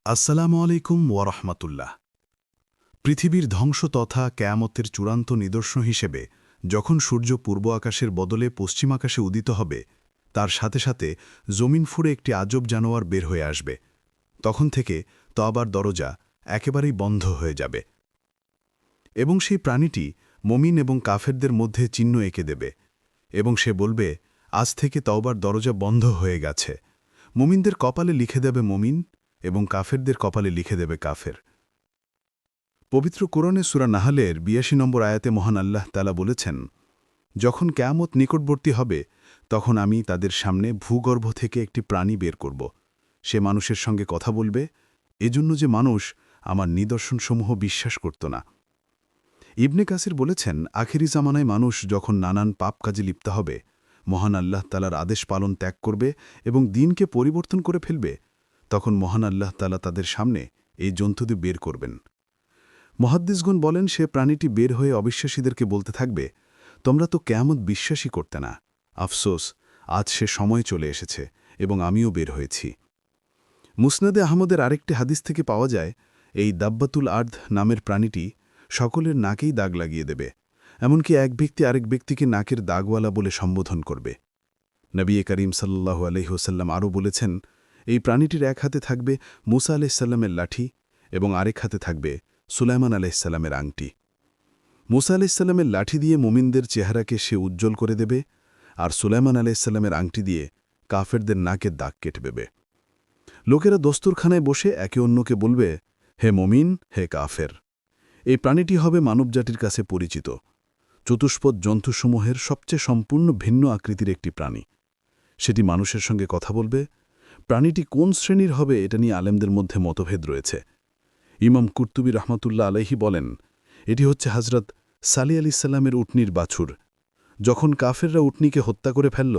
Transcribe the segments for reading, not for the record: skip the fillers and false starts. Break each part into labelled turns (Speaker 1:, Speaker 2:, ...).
Speaker 1: আসসালামু আলাইকুম ওয়ারহমাতুল্লাহ। পৃথিবীর ধ্বংস তথা কেয়ামতের চূড়ান্ত নিদর্শন হিসেবে যখন সূর্য পূর্ব আকাশের বদলে পশ্চিম আকাশে উদিত হবে, তার সাথে সাথে জমিন ফুঁড়ে একটি আজব জানোয়ার বের হয়ে আসবে। তখন থেকে তওবার দরজা একেবারেই বন্ধ হয়ে যাবে এবং সেই প্রাণীটি মমিন এবং কাফেরদের মধ্যে চিহ্ন এঁকে দেবে এবং সে বলবে, আজ থেকে তওবার দরজা বন্ধ হয়ে গেছে। মুমিনদের কপালে লিখে দেবে মমিন এবং কাফেরদের কপালে লিখে দেবে কাফের। পবিত্র কোরআনে সূরা নাহলের ৮২ নম্বর আয়াতে মহান আল্লাহ তাআলা বলেছেন, যখন কিয়ামত নিকটবর্তী হবে তখন আমি তাদের সামনে ভূগর্ভ থেকে একটি প্রাণী বের করব। সে মানুষের সঙ্গে কথা বলবে, এজন্য যে মানুষ আমার নিদর্শনসমূহ বিশ্বাস করত না। ইবনে কাসির বলেছেন, আখিরি জামানায় মানুষ যখন নানান পাপ কাজে লিপ্ত হবে, মহান আল্লাহ তাআলার আদেশ পালন ত্যাগ করবে এবং দিনকে পরিবর্তন করে ফেলবে, তখন মহান আল্লাহ তাআলা তাদের সামনে এই জন্তুটি বের করবেন। মুহাদ্দিসগণ বলেন, সে প্রাণীটি বের হয়ে অবিশ্বাসীদেরকে বলতে থাকবে, তোমরা তো কিয়ামত বিশ্বাসই করতে না। আফসোস, আজ সে সময় চলে এসেছে এবং আমিও বের হয়েছি। মুসনাদে আহমদের আরেকটি হাদিস থেকে পাওয়া যায়, এই দাব্বাতুল আর্দ নামের প্রাণীটি সকলের নাকেই দাগ লাগিয়ে দেবে, এমনকি এক ব্যক্তি আরেক ব্যক্তিকে নাকের দাগওয়ালা বলে সম্বোধন করবে। নবী করিম সাল্লাল্লাহু আলাইহি ওয়াসাল্লাম আরও বলেছেন, এই প্রাণীটির এক হাতে থাকবে মুসা আলাইহিসসালামের লাঠি এবং আরেক হাতে থাকবে সুলাইমান আলাইহিসসালামের আংটি। মুসা আলাইহিসসালামের লাঠি দিয়ে মুমিনদের চেহারাকে সে উজ্জ্বল করে দেবে, আর সুলাইমান আলাইহিসসালামের আংটি দিয়ে কাফেরদের নাকের দাগ কেটে দেবে। লোকেরা দস্তুরখানায় বসে একে অন্যকে বলবে, হে মুমিন, হে কাফের। এই প্রাণীটি হবে মানবজাতির কাছে পরিচিত চতুষ্পদ জন্তুসমূহের সবচেয়ে সম্পূর্ণ ভিন্ন আকৃতির একটি প্রাণী। সেটি মানুষের সঙ্গে কথা বলবে। প্রাণীটি কোন শ্রেণীর হবে এটা নিয়ে আলেমদের মধ্যে মতভেদ রয়েছে। ইমাম কুর্তুবী রহমাতুল্লাহ আলাইহি বলেন, এটি হচ্ছে হজরত সালি আলাইহিসসালামের উটনির বাছুর। যখন কাফেররা উটনিকে হত্যা করে ফেলল,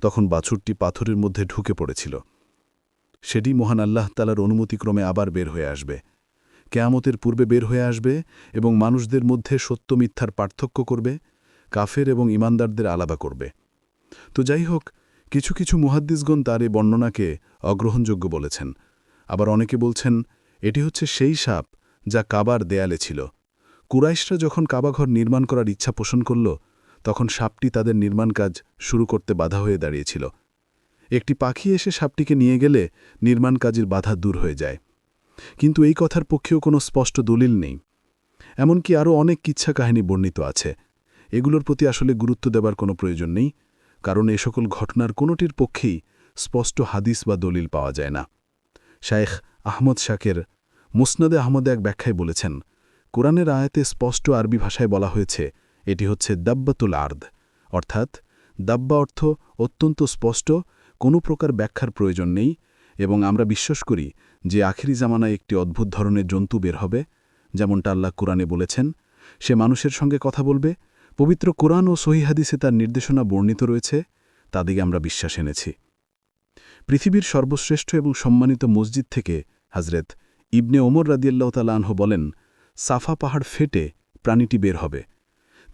Speaker 1: তখন বাছুরটি পাথরের মধ্যে ঢুকে পড়েছিল। সেটি মহান আল্লাহ তাআলার অনুমতিক্রমে আবার বের হয়ে আসবে। কিয়ামতের পূর্বে বের হয়ে আসবে এবং মানুষদের মধ্যে সত্য মিথ্যার পার্থক্য করবে, কাফের এবং ইমানদারদের আলাদা করবে। তো যাই হোক, কিছু কিছু মুহাদ্দিসগণ তার এই বর্ণনাকে অগ্রহণযোগ্য বলেছেন। আবার অনেকে বলছেন, এটি হচ্ছে সেই সাপ যা কাবার দেয়ালে ছিল। কুরাইশরা যখন কাবাঘর নির্মাণ করার ইচ্ছা পোষণ করল, তখন সাপটি তাদের নির্মাণ কাজ শুরু করতে বাধা হয়ে দাঁড়িয়েছিল। একটি পাখি এসে সাপটিকে নিয়ে গেলে নির্মাণ কাজের বাধা দূর হয়ে যায়। কিন্তু এই কথার পক্ষেও কোনো স্পষ্ট দলিল নেই। এমনকি আরও অনেক কিচ্ছা কাহিনী বর্ণিত আছে। এগুলোর প্রতি আসলে গুরুত্ব দেবার কোনো প্রয়োজন নেই, কারণ এ সকল ঘটনার কোনোটির পক্ষেই স্পষ্ট হাদিস বা দলিল পাওয়া যায় না। শায়েখ আহমদ শাকের মুসনাদে আহমদে এক ব্যাখ্যায় বলেছেন, কোরআনের আয়াতে স্পষ্ট আরবি ভাষায় বলা হয়েছে, এটি হচ্ছে দাব্বাতুল আর্দ, অর্থাৎ দাব্বা অর্থ অত্যন্ত স্পষ্ট, কোনো প্রকার ব্যাখ্যার প্রয়োজন নেই, এবং আমরা বিশ্বাস করি যে আখিরি জামানায় একটি অদ্ভুত ধরনের জন্তু বের হবে, যেমনটা আল্লাহ কোরআনে বলেছেন। সে মানুষের সঙ্গে কথা বলবে। পবিত্র কোরআন ও সহিহ হাদিসে তার নির্দেশনা বর্ণিত রয়েছে, তাদিকে আমরা বিশ্বাস এনেছি। পৃথিবীর সর্বশ্রেষ্ঠ এবং সম্মানিত মসজিদ থেকে হজরত ইবনে ওমর রাদিয়াল্লাহু তাআলা আনহু বলেন, সাফা পাহাড় ফেটে প্রাণীটি বের হবে।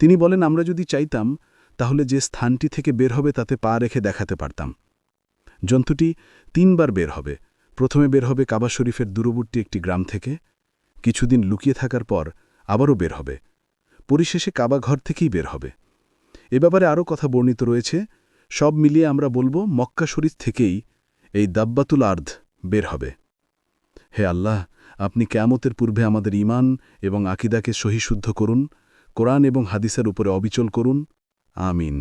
Speaker 1: তিনি বলেন, আমরা যদি চাইতাম তাহলে যে স্থানটি থেকে বের হবে তাতে পা রেখে দেখাতে পারতাম। জন্তুটি ৩ বার বের হবে। প্রথমে বের হবে কাবা শরীফের দূরবর্তী একটি গ্রাম থেকে, কিছুদিন লুকিয়ে থাকার পর আবারও বের হবে, পরিশেষে কাবা ঘর থেকেই বের হবে। এ ব্যাপারে আরও কথা বর্ণিত রয়েছে। সব মিলিয়ে আমরা বলবো, মক্কা শরীফ থেকেই এই দাব্বাতুল আর্দ বের হবে। হে আল্লাহ, আপনি কিয়ামতের পূর্বে আমাদের ঈমান এবং আকীদাকে সহিশুদ্ধ করুন, কোরআন এবং হাদিসের উপরে অবিচল করুন। আমিন।